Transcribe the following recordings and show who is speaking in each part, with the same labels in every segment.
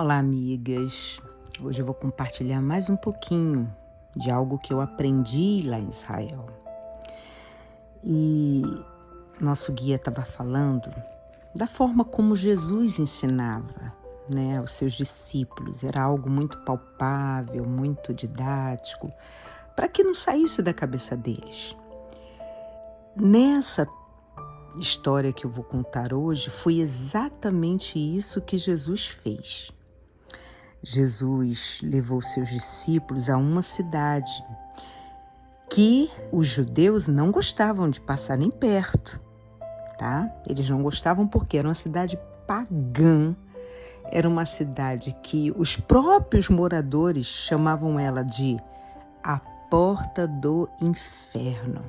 Speaker 1: Olá, amigas! Hoje eu vou compartilhar mais um pouquinho de algo que eu aprendi lá em Israel. E nosso guia estava falando da forma como Jesus ensinava, aos seus discípulos. Era algo muito palpável, muito didático, para que não saísse da cabeça deles. Nessa história que eu vou contar hoje, foi exatamente isso que Jesus fez. Jesus levou seus discípulos a uma cidade que os judeus não gostavam de passar nem perto, tá? Eles não gostavam porque era uma cidade pagã, era uma cidade que os próprios moradores chamavam ela de a porta do inferno.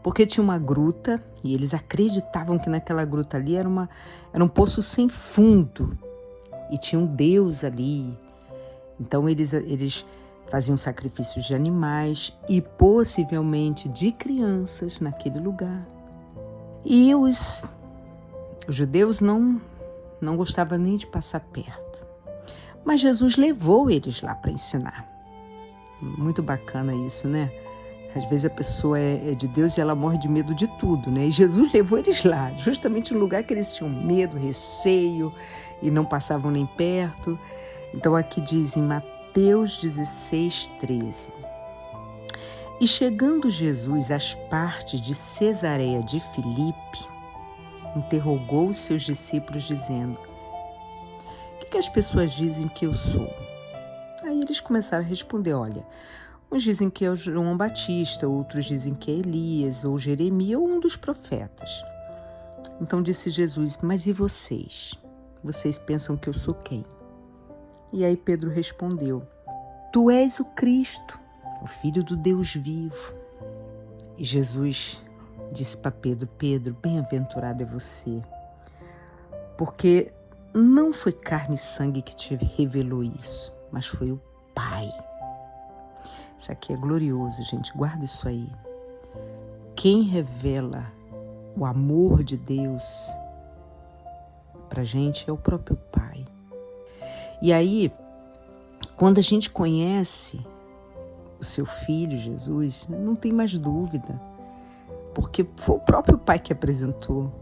Speaker 1: Porque tinha uma gruta e eles acreditavam que naquela gruta ali era um poço sem fundo. E tinha um Deus ali. Então eles faziam sacrifícios de animais e possivelmente de crianças naquele lugar. E os judeus não gostavam nem de passar perto. Mas Jesus levou eles lá para ensinar. Muito bacana isso, né? Às vezes a pessoa é de Deus e ela morre de medo de tudo, né? E Jesus levou eles lá, justamente no lugar que eles tinham medo, receio e não passavam nem perto. Então aqui diz em Mateus 16:13. E chegando Jesus às partes de Cesareia de Filipe, interrogou os seus discípulos dizendo: o que as pessoas dizem que eu sou? Aí eles começaram a responder: olha, uns dizem que é o João Batista, outros dizem que é Elias, ou Jeremias, ou um dos profetas. Então disse Jesus: mas e vocês? Vocês pensam que eu sou quem? E aí Pedro respondeu: tu és o Cristo, o Filho do Deus vivo. E Jesus disse para Pedro: Pedro, bem-aventurado é você, porque não foi carne e sangue que te revelou isso, mas foi o Pai. Isso aqui é glorioso, gente, guarda isso aí. Quem revela o amor de Deus pra gente é o próprio Pai. E aí, quando a gente conhece o seu Filho, Jesus, não tem mais dúvida, porque foi o próprio Pai que apresentou.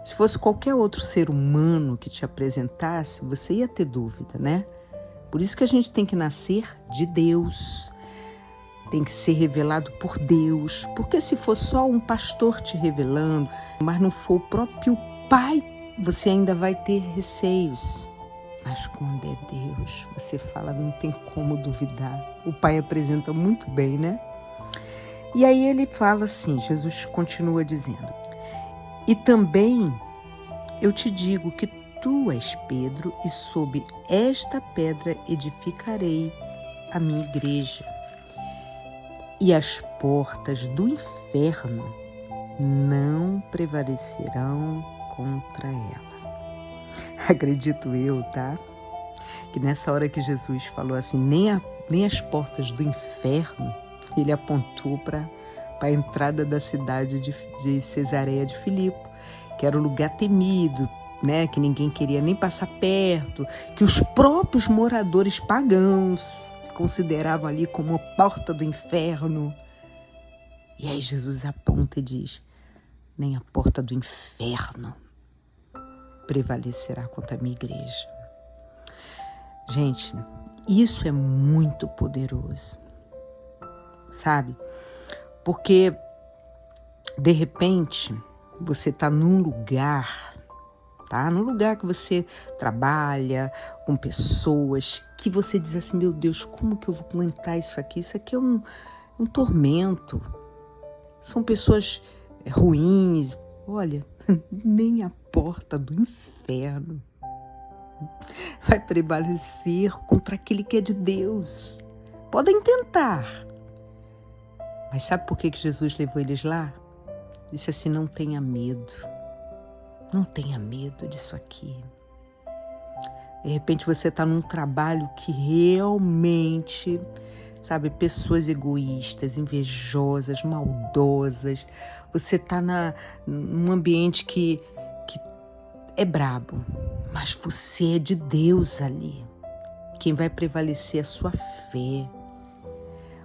Speaker 1: Se fosse qualquer outro ser humano que te apresentasse, você ia ter dúvida, né? Por isso que a gente tem que nascer de Deus, tem que ser revelado por Deus, porque se for só um pastor te revelando, mas não for o próprio Pai, você ainda vai ter receios. Mas quando é Deus, você fala, não tem como duvidar. O Pai apresenta muito bem, né? E aí ele fala assim, Jesus continua dizendo: e também eu te digo que tu és Pedro, e sob esta pedra edificarei a minha igreja. E as portas do inferno não prevalecerão contra ela. Acredito eu, tá? Que nessa hora que Jesus falou assim, nem as portas do inferno, ele apontou para a entrada da cidade de Cesareia de Filipe, que era um lugar temido, né? Que ninguém queria nem passar perto, que os próprios moradores pagãos consideravam ali como a porta do inferno. E aí Jesus aponta e diz: nem a porta do inferno prevalecerá contra a minha igreja. Gente, isso é muito poderoso, sabe? Porque, de repente, você está num lugar, tá? Num lugar que você trabalha com pessoas que você diz assim, meu Deus, como que eu vou aguentar isso aqui? Isso aqui é um tormento. São pessoas ruins. Olha, nem a porta do inferno vai prevalecer contra aquele que é de Deus. Podem tentar. Mas sabe por que Jesus levou eles lá? Disse assim, não tenha medo. Não tenha medo disso aqui. De repente você está num trabalho que realmente, sabe, pessoas egoístas, invejosas, maldosas. Você está num ambiente que é brabo, mas você é de Deus ali. Quem vai prevalecer é a sua fé.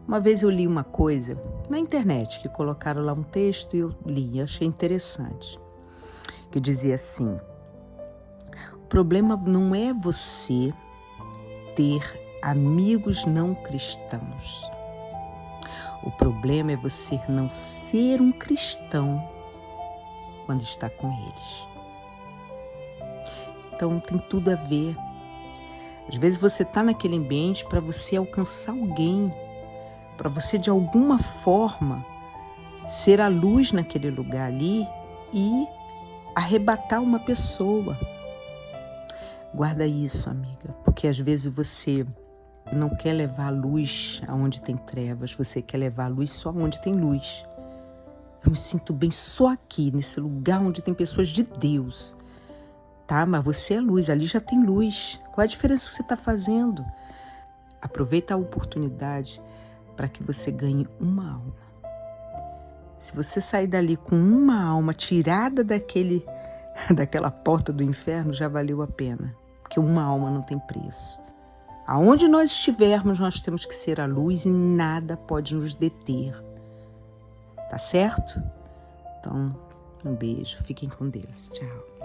Speaker 1: Uma vez eu li uma coisa na internet, que colocaram lá um texto e eu li, achei interessante, que dizia assim: o problema não é você ter amigos não cristãos. O problema é você não ser um cristão quando está com eles. Então tem tudo a ver. Às vezes você está naquele ambiente para você alcançar alguém, para você de alguma forma ser a luz naquele lugar ali e arrebatar uma pessoa. Guarda isso, amiga, porque às vezes você não quer levar a luz aonde tem trevas, você quer levar a luz só onde tem luz. Eu me sinto bem só aqui, nesse lugar onde tem pessoas de Deus. Tá, mas você é luz, ali já tem luz. Qual a diferença que você está fazendo? Aproveita a oportunidade para que você ganhe uma alma. Se você sair dali com uma alma tirada daquela porta do inferno, já valeu a pena. Porque uma alma não tem preço. Aonde nós estivermos, nós temos que ser a luz e nada pode nos deter. Tá certo? Então, um beijo. Fiquem com Deus. Tchau.